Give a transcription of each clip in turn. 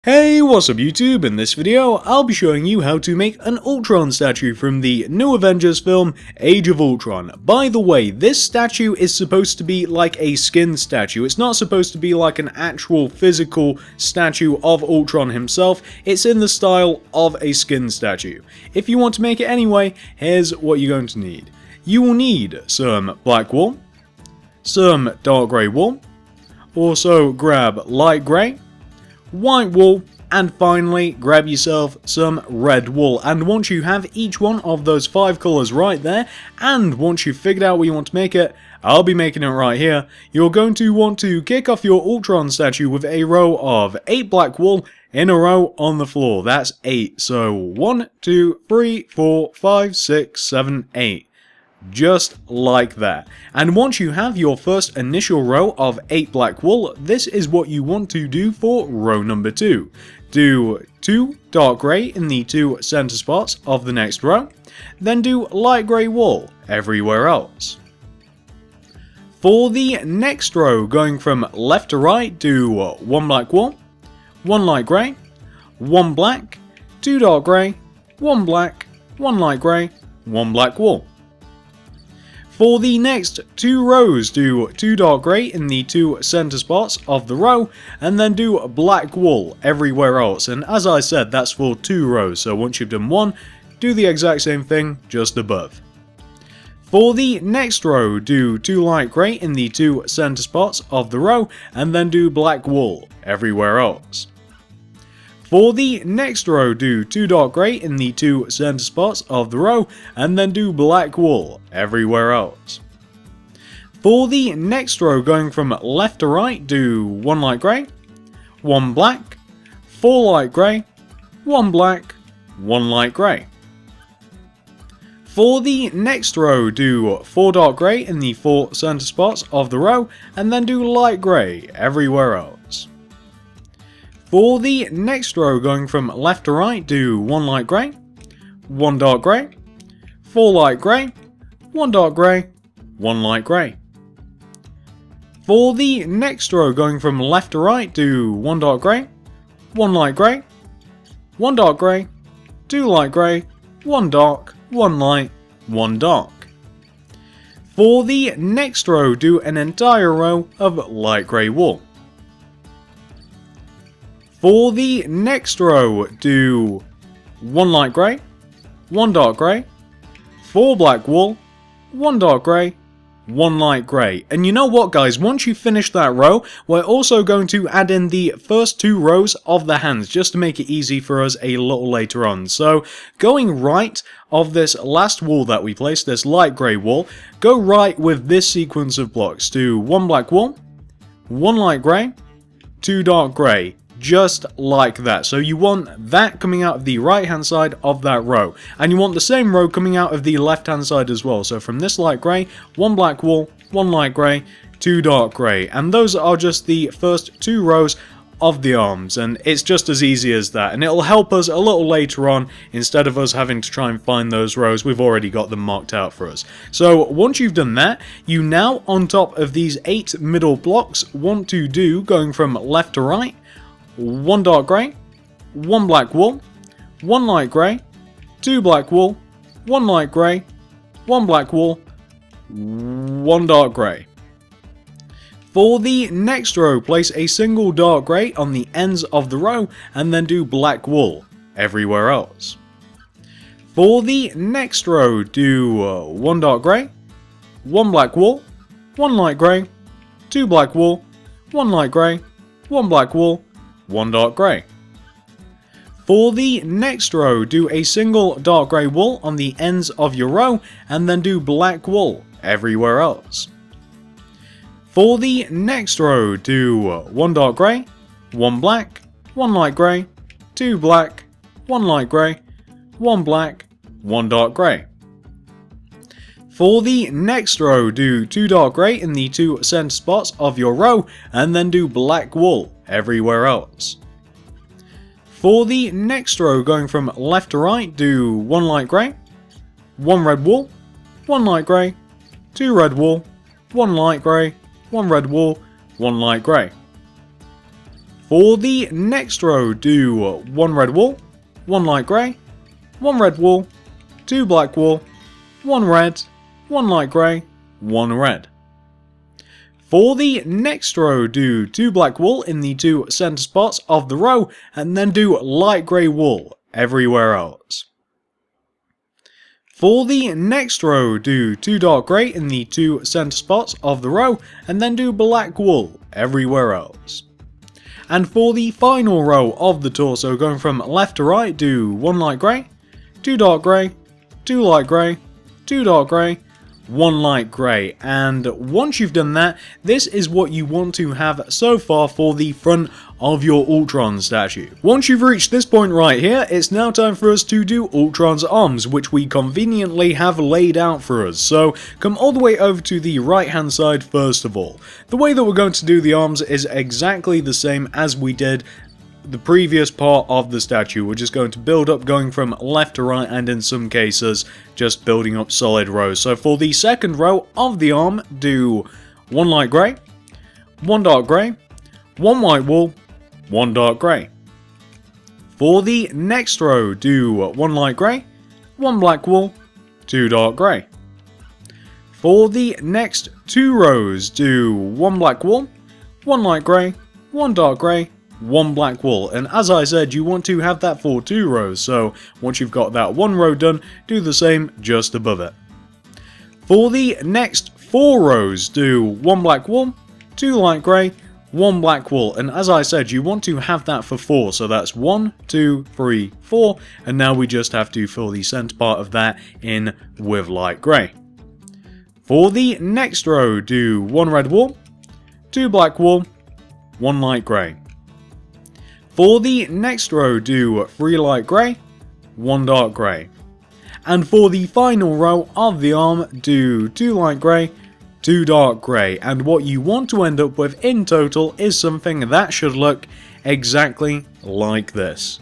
Hey, what's up YouTube? In this video, I'll be showing you how to make an Ultron statue from the new Avengers film, Age of Ultron. By the way, this statue is supposed to be like a skin statue. It's not supposed to be like an actual physical statue of Ultron himself. It's in the style of a skin statue. If you want to make it anyway, here's what you're going to need. You will need some black wool, some dark grey wool, also grab light grey, white wool, and finally grab yourself some red wool. And once you have each one of those 5 colours right there, and once you've figured out what you want to make it, I'll be making it right here, you're going to want to kick off your Ultron statue with a row of 8 black wool in a row on the floor. That's 8. So 1, 2, 3, 4, 5, 6, 7, 8. Just like that. And once you have your first initial row of 8 black wool, this is what you want to do for row number 2. Do 2 dark grey in the 2 center spots of the next row, then do light grey wool everywhere else. For the next row, going from left to right, do 1 black wool, 1 light grey, 1 black, 2 dark grey, 1 black, 1 light grey, 1 black wool. For the next 2 rows, do 2 dark grey in the 2 center spots of the row, and then do black wool everywhere else. And as I said, that's for 2 rows, so once you've done 1, do the exact same thing just above. For the next row, do 2 light grey in the 2 center spots of the row, and then do black wool everywhere else. For the next row, do 2 dark grey in the 2 center spots of the row, and then do black wool everywhere else. For the next row, going from left to right, do 1 light grey, 1 black, 4 light grey, 1 black, 1 light grey. For the next row, do 4 dark grey in the 4 center spots of the row, and then do light grey everywhere else. For the next row, going from left to right, do 1 light grey, 1 dark grey, 4 light grey, 1 dark grey, 1 light grey. For the next row, going from left to right, do 1 dark grey, 1 light grey, 1 dark grey, 2 light grey, 1 dark, 1 light, 1 dark. For the next row, do an entire row of light grey wool. For the next row, do 1 light grey, 1 dark grey, 4 black wool, 1 dark grey, 1 light grey. And you know what, guys, once you finish that row, we're also going to add in the first 2 rows of the hands, just to make it easy for us a little later on. So, going right of this last wool that we placed, this light grey wool, go right with this sequence of blocks. Do 1 black wool, 1 light grey, 2 dark grey. Just like that. So you want that coming out of the right hand side of that row, and you want the same row coming out of the left hand side as well. So from this light grey, 1 black wool, 1 light grey, 2 dark grey, and those are just the first 2 rows of the arms, and it's just as easy as that, and it'll help us a little later on. Instead of us having to try and find those rows, we've already got them marked out for us. So once you've done that, you now, on top of these 8 middle blocks, want to do, going from left to right, 1 dark grey, 1 black wool, 1 light grey, 2 black wool, 1 light grey, 1 black wool, 1 dark grey. For the next row, place a single dark grey on the ends of the row, and then do black wool everywhere else. For the next row, do 1 dark grey, 1 black wool, 1 light grey, 2 black wool, 1 light grey, 1 black wool, 1 dark grey. For the next row, do a single dark grey wool on the ends of your row, and then do black wool everywhere else. For the next row, do 1 dark grey, 1 black, 1 light grey, 2 black, 1 light grey, 1 black, 1 dark grey. For the next row, do 2 dark grey in the 2 center spots of your row, and then do black wool everywhere else. For the next row, going from left to right, do 1 light grey, 1 red wool, 1 light grey, 2 red wool, 1 light grey, 1 red wool, 1 light grey. For the next row, do 1 red wool, 1 light grey, 1 red wool, 2 black wool, 1 red, 1 light grey, 1 red. For the next row, do 2 black wool in the 2 centre spots of the row, and then do light grey wool everywhere else. For the next row, do 2 dark grey in the 2 centre spots of the row, and then do black wool everywhere else. And for the final row of the torso, going from left to right, do 1 light grey, 2 dark grey, 2 light grey, 2 dark grey, 1 light grey. And once you've done that, this is what you want to have so far for the front of your Ultron statue. Once you've reached this point right here, it's now time for us to do Ultron's arms, which we conveniently have laid out for us. So come all the way over to the right hand side first of all. The way that we're going to do the arms is exactly the same as we did the previous part of the statue. We're just going to build up going from left to right, and in some cases just building up solid rows. So for the second row of the arm, do 1 light grey, 1 dark grey, 1 white wool, 1 dark grey. For the next row, do 1 light grey, 1 black wool, 2 dark grey. For the next 2 rows, do 1 black wool, 1 light grey, 1 dark grey, 1 black wool. And as I said, you want to have that for 2 rows, so once you've got that 1 row done, do the same just above it. For the next 4 rows, do 1 black wool, 2 light grey, 1 black wool, and as I said, you want to have that for 4, so that's 1, 2, 3, 4, and now we just have to fill the centre part of that in with light grey. For the next row, do 1 red wool, 2 black wool, 1 light grey. For the next row, do 3 light grey, 1 dark grey. And for the final row of the arm, do 2 light grey, 2 dark grey, and what you want to end up with in total is something that should look exactly like this.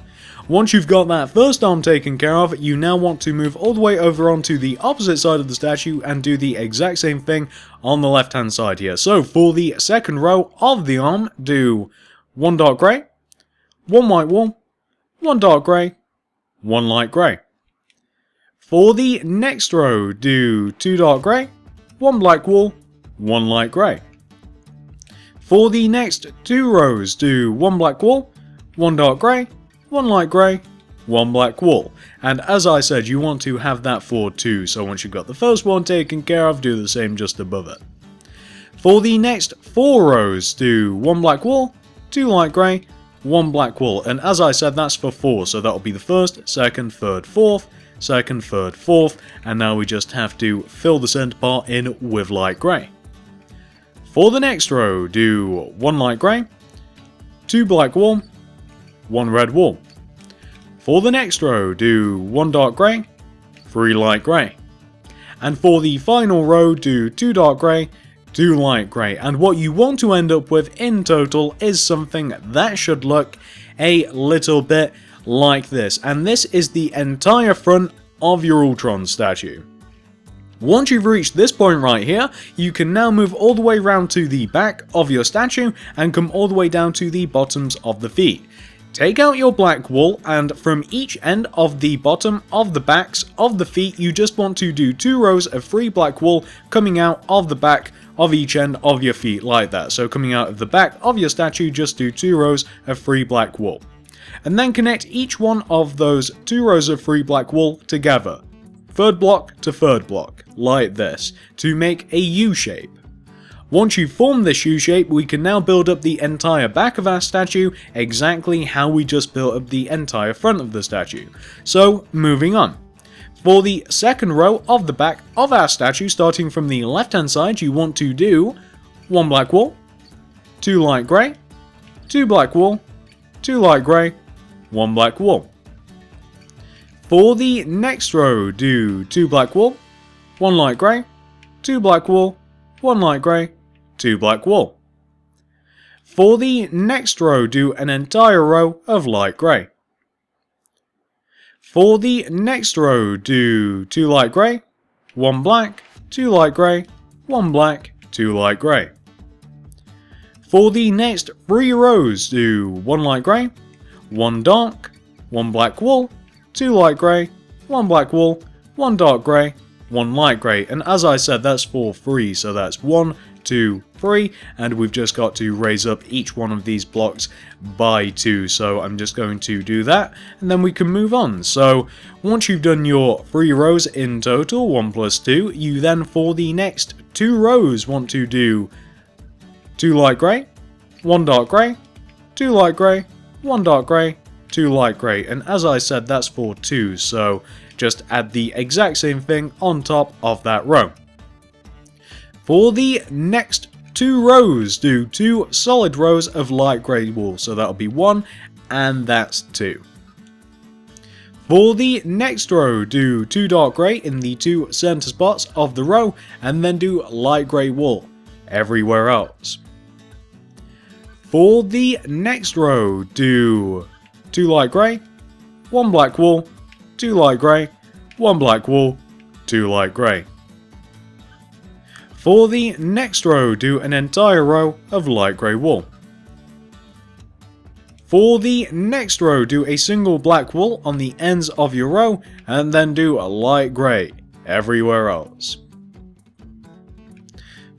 Once you've got that first arm taken care of, you now want to move all the way over onto the opposite side of the statue and do the exact same thing on the left hand side here. So for the second row of the arm, do 1 dark grey, 1 white wool, 1 dark grey, 1 light grey. For the next row, do 2 dark grey, 1 black wool, 1 light grey. For the next 2 rows, do 1 black wool, 1 dark grey, 1 light grey, 1 black wool. And as I said, you want to have that for 2, so once you've got the first one taken care of, do the same just above it. For the next 4 rows, do 1 black wool, 2 light grey, 1 black wool, and as I said, that's for 4, so that'll be the first, second, third, fourth, second, third, fourth, and now we just have to fill the centre part in with light grey. For the next row, do 1 light grey, 2 black wool, 1 red wool. For the next row, do 1 dark grey, 3 light grey. And for the final row, do 2 dark grey, 2 light grey, and what you want to end up with in total is something that should look a little bit like this, and this is the entire front of your Ultron statue. Once you've reached this point right here, you can now move all the way around to the back of your statue and come all the way down to the bottoms of the feet. Take out your black wool, and from each end of the bottom of the backs of the feet, you just want to do 2 rows of 3 black wool coming out of the back of each end of your feet like that. So coming out of the back of your statue, just do 2 rows of 3 black wool. And then connect each one of those 2 rows of 3 black wool together, third block to third block, like this, to make a U shape. Once you've formed this U shape, we can now build up the entire back of our statue exactly how we just built up the entire front of the statue. So, moving on. For the second row of the back of our statue, starting from the left hand side, you want to do 1 black wool, 2 light grey, 2 black wool, 2 light grey, 1 black wool. For the next row, do 2 black wool, 1 light grey, 2 black wool, 1 light grey, 2 black wool. For the next row, do an entire row of light grey. For the next row, do 2 light grey, 1 black, 2 light grey, 1 black, 2 light grey. For the next 3 rows, do 1 light grey, 1 dark, 1 black wool, 2 light grey, 1 black wool, 1 dark grey, 1 light grey. And as I said, that's for 3, so that's 1, 2, 3, and we've just got to raise up each one of these blocks by 2. So I'm just going to do that, and then we can move on. So once you've done your 3 rows in total, 1 plus 2, you then for the next 2 rows want to do 2 light grey, 1 dark grey, 2 light grey, 1 dark grey, 2 light grey, and as I said, that's for 2, so just add the exact same thing on top of that row. For the next 2 rows, do 2 solid rows of light grey wool, so that'll be 1, and that's 2. For the next row, do 2 dark grey in the 2 centre spots of the row, and then do light grey wool everywhere else. For the next row, do 2 light grey, 1 black wool, 2 light grey, 1 black wool, 2 light grey. For the next row, do an entire row of light grey wool. For the next row, do a single black wool on the ends of your row, and then do a light grey everywhere else.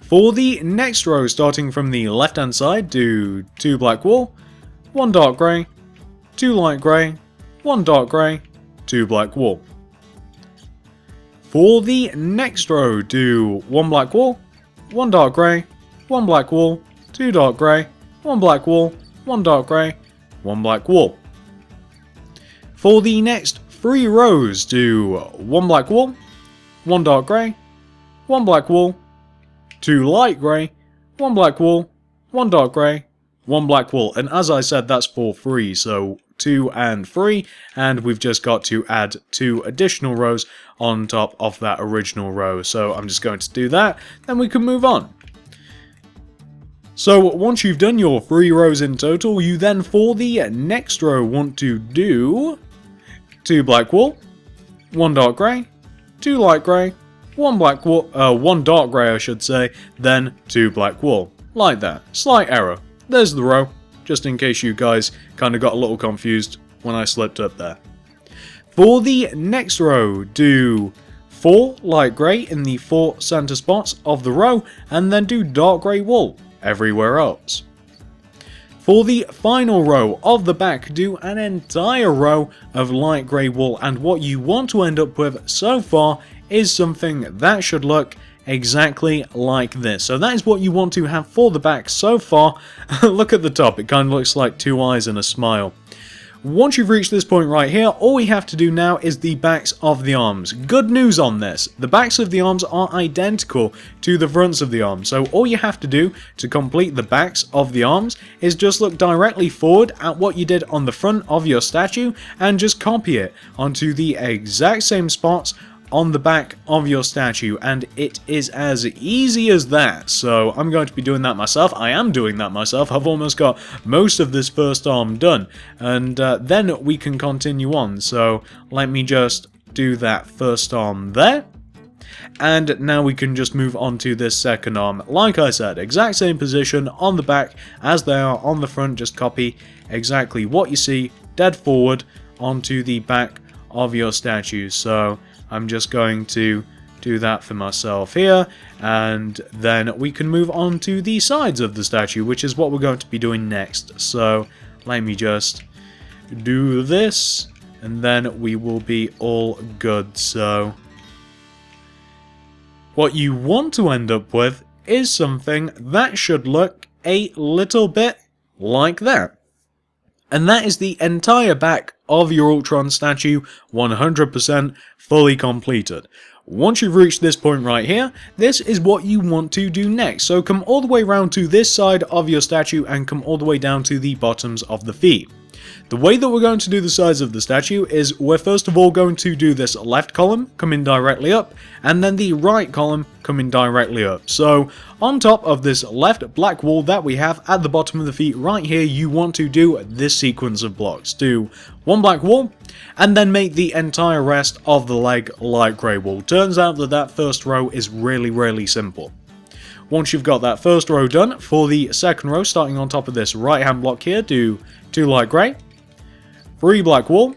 For the next row, starting from the left hand side, do 2 black wool, 1 dark grey, 2 light grey, 1 dark grey, 2 black wool. For the next row, do 1 black wool, 1 dark grey, 1 black wool, 2 dark grey, 1 black wool, 1 dark grey, 1 black wool. For the next 3 rows, do 1 black wool, 1 dark grey, 1 black wool, 2 light grey, 1 black wool, 1 dark grey, 1 black wool, and as I said, that's for 3, so 2 and 3, and we've just got to add 2 additional rows on top of that original row, so I'm just going to do that, then we can move on. So once you've done your 3 rows in total, you then for the next row want to do 2 black wool, 1 dark grey, 2 light grey, 1 black wool, 1 dark grey I should say, then 2 black wool, like that. Slight error. There's the row, just in case you guys kind of got a little confused when I slipped up there. For the next row, do 4 light grey in the 4 centre spots of the row, and then do dark grey wool everywhere else. For the final row of the back, do an entire row of light grey wool, and what you want to end up with so far is something that should look exactly like this. So that is what you want to have for the back so far. Look at the top, it kind of looks like 2 eyes and a smile. Once you've reached this point right here, all we have to do now is the backs of the arms. Good news on this, the backs of the arms are identical to the fronts of the arms, so all you have to do to complete the backs of the arms is just look directly forward at what you did on the front of your statue and just copy it onto the exact same spots on the back of your statue, and it is as easy as that. So I'm going to be doing that myself. I am doing that myself. I've almost got most of this first arm done, and then we can continue on. So let me just do that first arm there, and now we can just move on to this second arm. Like I said, exact same position on the back as they are on the front. Just copy exactly what you see dead forward onto the back of your statue. So I'm just going to do that for myself here, and then we can move on to the sides of the statue, which is what we're going to be doing next. So let me just do this, and then we will be all good. So what you want to end up with is something that should look a little bit like that. And that is the entire back of your Ultron statue, 100% fully completed. Once you've reached this point right here, this is what you want to do next. So come all the way around to this side of your statue and come all the way down to the bottoms of the feet. The way that we're going to do the sides of the statue is we're first of all going to do this left column coming directly up, and then the right column coming directly up. So on top of this left black wall that we have at the bottom of the feet right here, you want to do this sequence of blocks. Do 1 black wall, and then make the entire rest of the leg light grey wool. Turns out that that first row is really simple. Once you've got that first row done, for the second row, starting on top of this right hand block here, do 2 light grey, 3 black wool,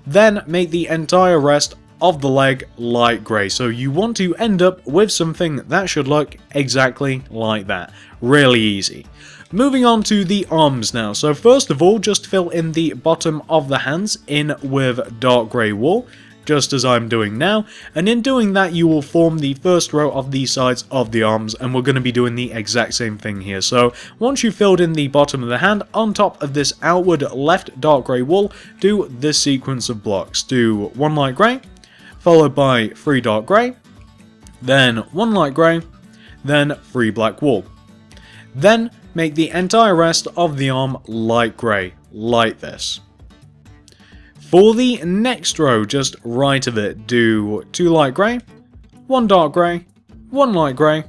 then make the entire rest of the leg light grey. So you want to end up with something that should look exactly like that. Really easy. Moving on to the arms now. So first of all, just fill in the bottom of the hands in with dark grey wool, just as I'm doing now, and in doing that you will form the first row of the sides of the arms, and we're going to be doing the exact same thing here. So once you've filled in the bottom of the hand, on top of this outward left dark grey wool, do this sequence of blocks. Do 1 light grey, followed by 3 dark grey, then 1 light grey, then 3 black wool. Then make the entire rest of the arm light grey, like this. For the next row, just right of it, do 2 light grey, 1 dark grey, 1 light grey,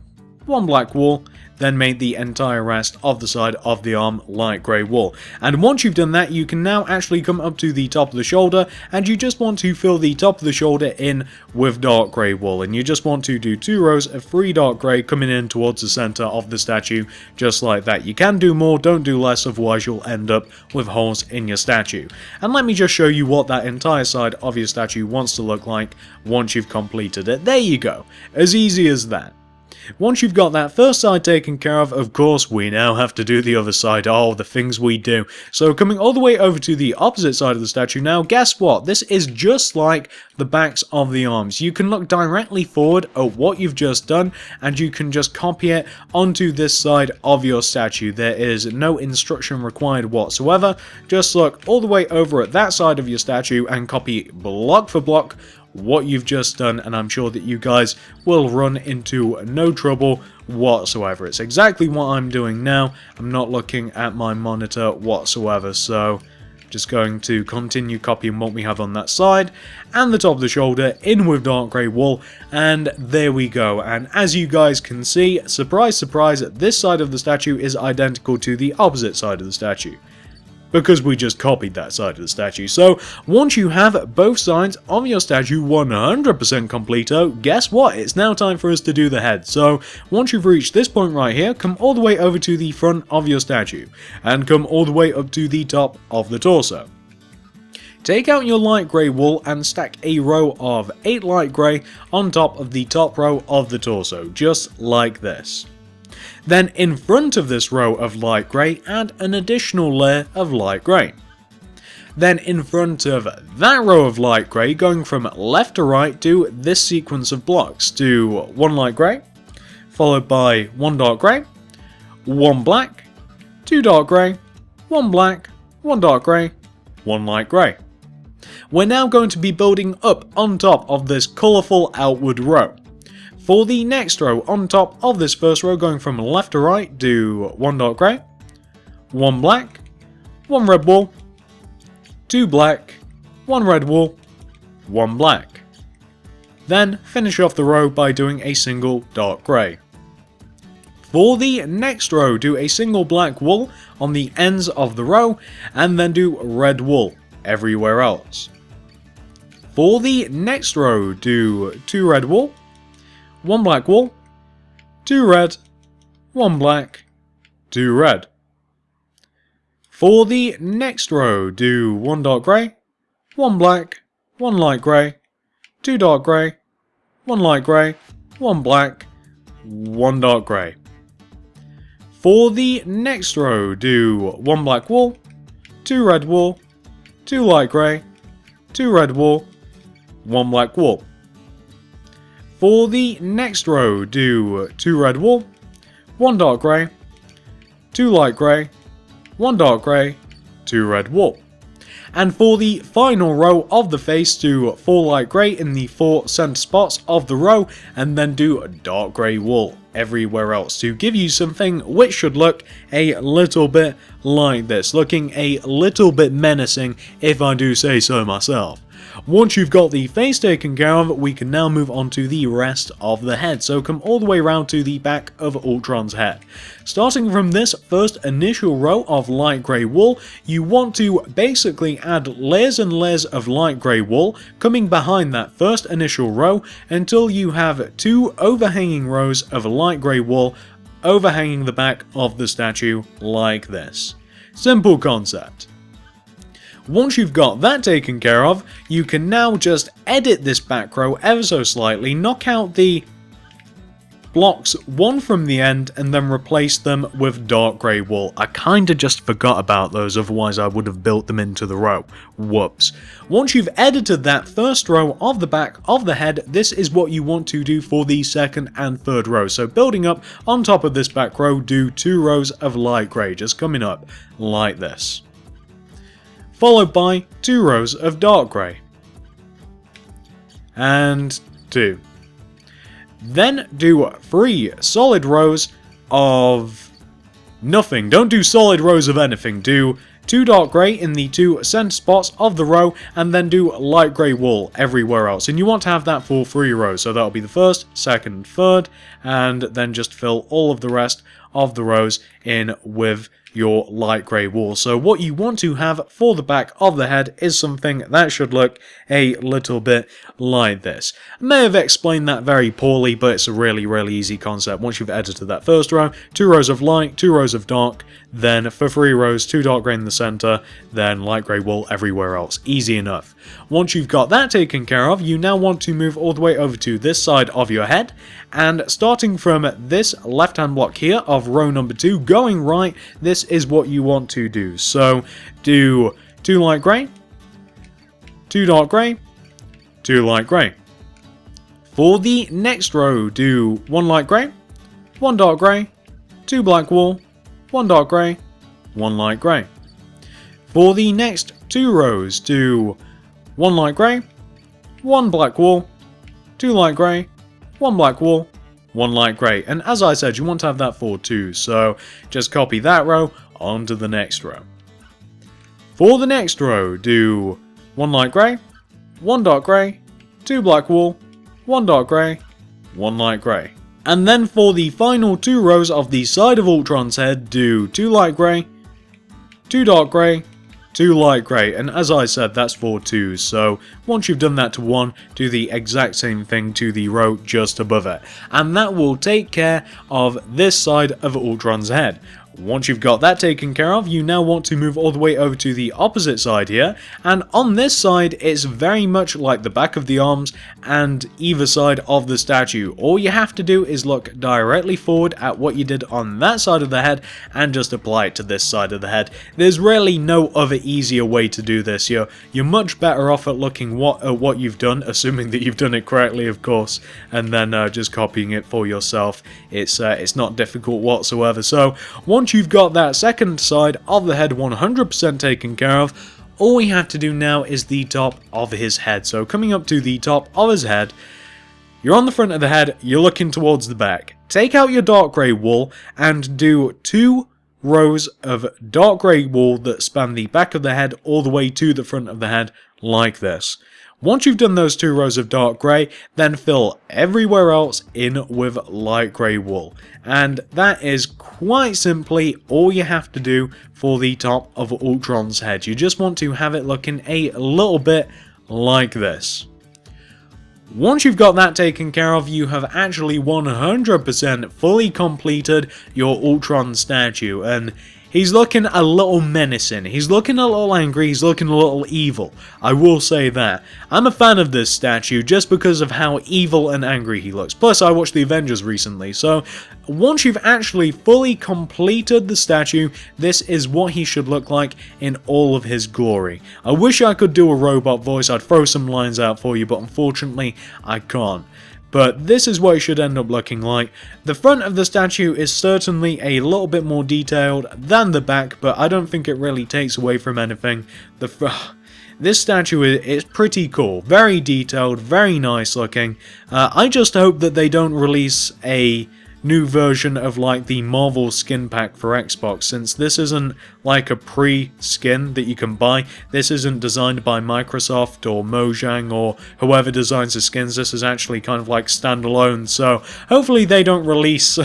1 black wool, then make the entire rest of the side of the arm light grey wool. And once you've done that, you can now actually come up to the top of the shoulder, and you just want to fill the top of the shoulder in with dark grey wool. And you just want to do 2 rows of 3 dark grey coming in towards the centre of the statue, just like that. You can do more, don't do less, otherwise you'll end up with holes in your statue. And let me just show you what that entire side of your statue wants to look like once you've completed it. There you go, as easy as that. Once you've got that first side taken care of course, we now have to do the other side. Oh, the things we do. So coming all the way over to the opposite side of the statue now, guess what? This is just like the backs of the arms. You can look directly forward at what you've just done, and you can just copy it onto this side of your statue. There is no instruction required whatsoever. Just look all the way over at that side of your statue and copy block for block what you've just done, and I'm sure that you guys will run into no trouble whatsoever. It's exactly what I'm doing now. I'm not looking at my monitor whatsoever, so just going to continue copying what we have on that side and the top of the shoulder in with dark grey wool, and there we go. And as you guys can see, surprise surprise, this side of the statue is identical to the opposite side of the statue, because we just copied that side of the statue. So once you have both sides of your statue 100% completo, guess what? It's now time for us to do the head. So once you've reached this point right here, come all the way over to the front of your statue, and come all the way up to the top of the torso. Take out your light grey wool and stack a row of 8 light grey on top of the top row of the torso, just like this. Then in front of this row of light grey, add an additional layer of light grey. Then in front of that row of light grey, going from left to right, do this sequence of blocks. Do 1 light grey, followed by 1 dark grey, 1 black, 2 dark grey, 1 black, 1 dark grey, 1 light grey. We're now going to be building up on top of this colourful outward row. For the next row, on top of this first row, going from left to right, do 1 dark grey, 1 black, 1 red wool, 2 black, 1 red wool, 1 black. Then finish off the row by doing a single dark grey. For the next row, do a single black wool on the ends of the row, and then do red wool everywhere else. For the next row, do 2 red wool, 1 black wool, 2 red, 1 black, 2 red. For the next row, do 1 dark grey, 1 black, 1 light grey, 2 dark grey, 1 light grey, 1 black, 1 dark grey. For the next row, do 1 black wool, 2 red wool, 2 light grey, 2 red wool, 1 black wool. For the next row, do 2 red wool, 1 dark grey, 2 light grey, 1 dark grey, 2 red wool. And for the final row of the face, do 4 light grey in the 4 centre spots of the row, and then do dark grey wool everywhere else to give you something which should look a little bit like this, looking a little bit menacing if I do say so myself. Once you've got the face taken care of, we can now move on to the rest of the head. So come all the way around to the back of Ultron's head. Starting from this first initial row of light grey wool, you want to basically add layers and layers of light grey wool coming behind that first initial row until you have 2 overhanging rows of light grey wool overhanging the back of the statue like this. Simple concept. Once you've got that taken care of, you can now just edit this back row ever so slightly, knock out the blocks one from the end and then replace them with dark grey wool. I kinda just forgot about those, otherwise I would have built them into the row. Whoops. Once you've edited that first row of the back of the head, this is what you want to do for the second and third row. So building up on top of this back row, do 2 rows of light grey, just coming up like this. Followed by 2 rows of dark grey. And 2. Then do 3 solid rows of nothing. Don't do solid rows of anything. Do 2 dark grey in the 2 center spots of the row, and then do light grey wool everywhere else. And you want to have that for 3 rows. So that'll be the first, second, and third, and then just fill all of the rest of the rows in with your light grey wool. So what you want to have for the back of the head is something that should look a little bit like this. I may have explained that very poorly, but it's a really easy concept. Once you've edited that first row, 2 rows of light, 2 rows of dark, then for 3 rows, 2 dark grey in the center, then light grey wool everywhere else. Easy enough. Once you've got that taken care of, you now want to move all the way over to this side of your head, and starting from this left hand block here of row number 2, going right, this is what you want to do. So do 2 light grey, 2 dark grey, 2 light grey. For the next row, do 1 light grey, 1 dark grey, 2 black wool, 1 dark grey, 1 light grey. For the next 2 rows, do 1 light grey, 1 black wool, 2 light grey, 1 black wool, 1 light grey. And as I said, you want to have that for 2, so just copy that row onto the next row. For the next row, do 1 light grey, 1 dark grey, 2 black wool, 1 dark grey, 1 light grey. And then for the final 2 rows of the side of Ultron's head, do 2 light grey, 2 dark grey, 2 light grey, and as I said, that's for 2, so once you've done that to 1, do the exact same thing to the row just above it. And that will take care of this side of Ultron's head. Once you've got that taken care of, you now want to move all the way over to the opposite side here, and on this side, it's very much like the back of the arms and either side of the statue. All you have to do is look directly forward at what you did on that side of the head and just apply it to this side of the head. There's really no other easier way to do this. You're much better off at looking at what you've done, assuming that you've done it correctly, of course, and then just copying it for yourself. It's not difficult whatsoever. So once you've got that second side of the head 100% taken care of, all we have to do now is the top of his head. So coming up to the top of his head, you're on the front of the head, you're looking towards the back. Take out your dark grey wool and do 2 rows of dark grey wool that span the back of the head all the way to the front of the head like this. Once you've done those 2 rows of dark grey, then fill everywhere else in with light grey wool. And that is quite simply all you have to do for the top of Ultron's head. You just want to have it looking a little bit like this. Once you've got that taken care of, you have actually 100% fully completed your Ultron statue, and he's looking a little menacing, he's looking a little angry, he's looking a little evil. I will say that. I'm a fan of this statue just because of how evil and angry he looks. Plus, I watched the Avengers recently, so once you've actually fully completed the statue, this is what he should look like in all of his glory. I wish I could do a robot voice, I'd throw some lines out for you, but unfortunately, I can't. But this is what it should end up looking like. The front of the statue is certainly a little bit more detailed than the back, but I don't think it really takes away from anything. This statue is pretty cool, very detailed, very nice looking. I just hope that they don't release a new version of like the Marvel skin pack for Xbox, since this isn't like a pre-skin that you can buy. This isn't designed by Microsoft or Mojang or whoever designs the skins. This is actually kind of like standalone, so hopefully they don't release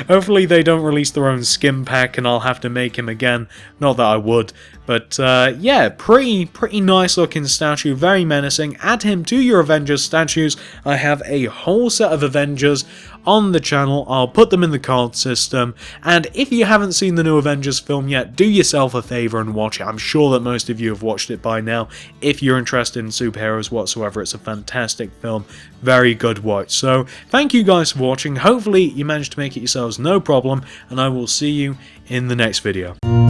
hopefully they don't release their own skin pack and I'll have to make him again. Not that I would, but yeah, pretty nice looking statue, very menacing. Add him to your Avengers statues. I have a whole set of Avengers on the channel. I'll put them in the card system, and if you haven't seen the new Avengers film yet, do yourself a favor and watch it. I'm sure that most of you have watched it by now. If you're interested in superheroes whatsoever, it's a fantastic film, very good watch. So thank you guys for watching. Hopefully you managed to make it yourselves, no problem, and I will see you in the next video.